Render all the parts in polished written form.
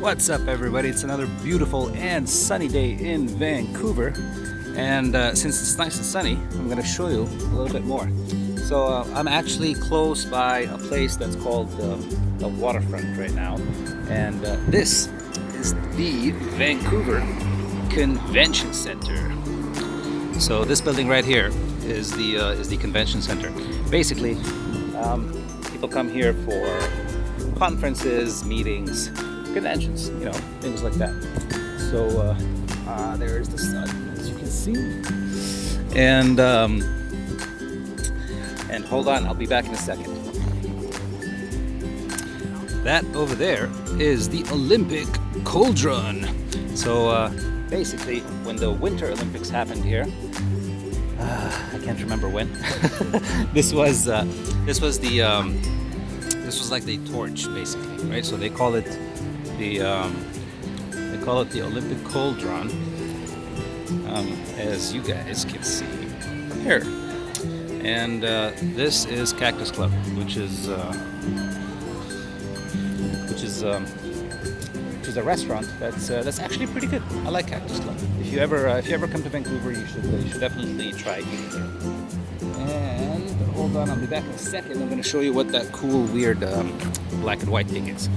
What's up, everybody? It's another beautiful and sunny day in Vancouver, and since it's nice and sunny, I'm going to show you a little bit more. So I'm actually close by a place that's called the Waterfront right now, and this is the Vancouver Convention Center. So this building right here is the convention center. Basically, people come here for conferences, meetings, conventions, you know, things like that. So there's the sun, as you can see, and hold on, I'll be back in a second. That over there is the Olympic Cauldron. So basically, when the Winter Olympics happened here, I can't remember when. This was like the torch, basically, right? So they call it the Olympic Cauldron, as you guys can see here. And this is Cactus Club, which is a restaurant that's actually pretty good. I like Cactus Club. If you ever come to Vancouver, you should definitely try eating here. And hold on, I'll be back in a second. I'm going to show you what that cool, weird black and white thing is.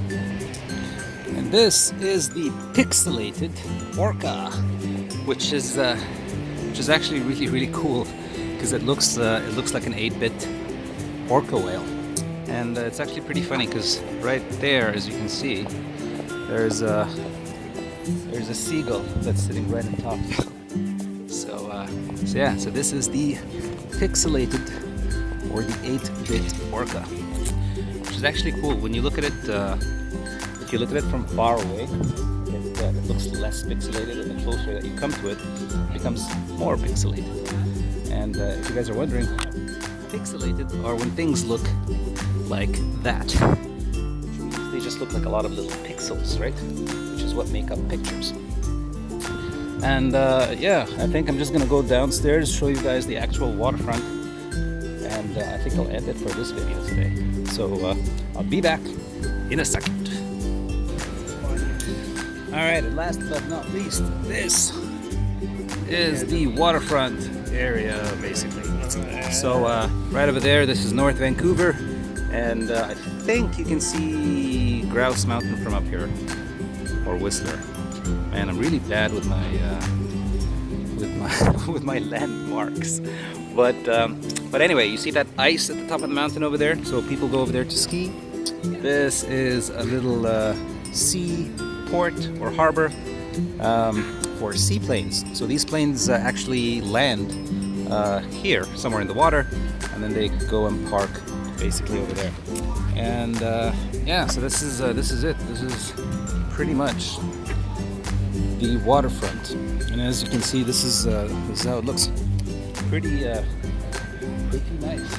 And this is the pixelated orca, which is actually really cool because it looks like an 8-bit orca whale, and it's actually pretty funny because right there, as you can see, there's a seagull that's sitting right on top. So yeah, so this is the pixelated or the 8-bit orca, which is actually cool. When you look at it, if you look at it from far away, it looks less pixelated, and the closer that you come to it, it becomes more pixelated. And if you guys are wondering, pixelated are when things look like that. Which means they just look like a lot of little pixels, right? Which is what make up pictures. And yeah, I think I'm just gonna go downstairs, show you guys the actual waterfront, and I think I'll end it for this video today. So I'll be back in a second. Alright, and last but not least, this is the waterfront area, basically. So right over there, this is North Vancouver, and I think you can see Grouse Mountain from up here, or Whistler. Man, I'm really bad with my with my landmarks. But anyway, you see that ice at the top of the mountain over there? So people go over there to ski. This is a little sea port or harbor for seaplanes. So these planes actually land here, somewhere in the water, and then they go and park basically over there. And yeah, so this is it. This is pretty much the waterfront. And as you can see, this is how it looks. Pretty nice.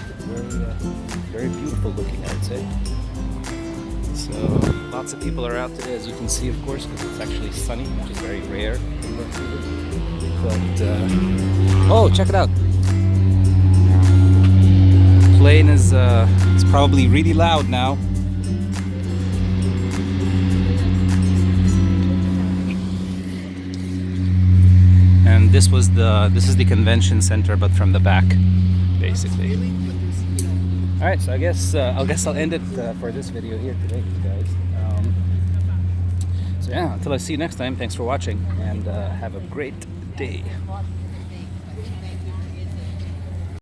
Very beautiful looking, I would say. So lots of people are out today, as you can see, of course, because it's actually sunny, which is very rare in Vancouver. But oh, check it out! The plane is it's probably really loud now. And this is the convention center, but from the back, basically. All right, so I guess I'll end it for this video here today, guys. So yeah, until I see you next time, thanks for watching, and have a great day.